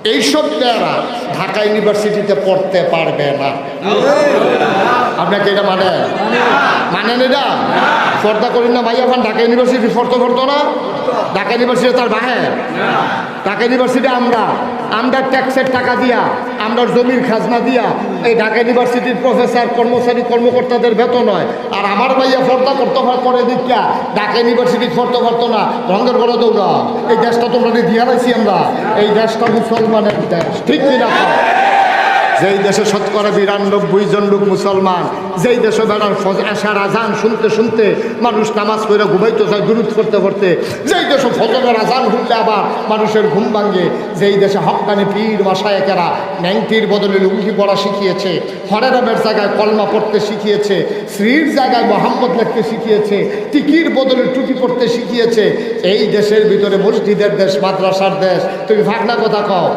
এইসব মেয়েরা ঢাকা ইউনিভার্সিটিতে পড়তে পারবে না। আপনাকে এটা মানেন এটা? পর্দা করেন না ভাইয়া, ঢাকা ইউনিভার্সিটি পড়তে পারতো না? ঢাকা ইউনিভার্সিটি তার বাহের? ঢাকা ইউনিভার্সিটি আমরা ট্যাক্সের টাকা দিয়া, আমরা জমির খাজনা দিয়া এই ঢাকা ইউনিভার্সিটির প্রফেসর কর্মচারী কর্মকর্তাদের বেতন হয়। আর আমার ভাইয়া পর্দা করতে করে দিকা ঢাকা ইউনিভার্সিটি পড়তে পারতো না। রঙের বড় দৌড়া, এই দেশটা তোমরা দিয়ে রাখছি আমরা, এই দেশটা মুসলমানের দেশ, ঠিক কিনা? যেই দেশে শতকরা 92 জন লোক মুসলমান, যেই দেশে বেড়ার আশার আজান শুনতে শুনতে মানুষ নামাজ পড়ে ঘুমাইতে যায় দুরূদ করতে করতে, যেই দেশে ফজরের আজান শুনলে আবার মানুষের ঘুম ভাঙে, যেই দেশে হক্কানি পীর মাশায়েখেরা ন্যাংটির বদলে লুঙ্গি পড়া শিখিয়েছে, হরেরামের জায়গায় কলমা পড়তে শিখিয়েছে, শ্রীর জায়গায় মোহাম্মদ লিখতে শিখিয়েছে, টিকির বদলে টুপি পড়তে শিখিয়েছে, এই দেশের ভিতরে মসজিদের দেশ, মাদ্রাসার দেশ, তুমি ফাঁকনা কথা কও।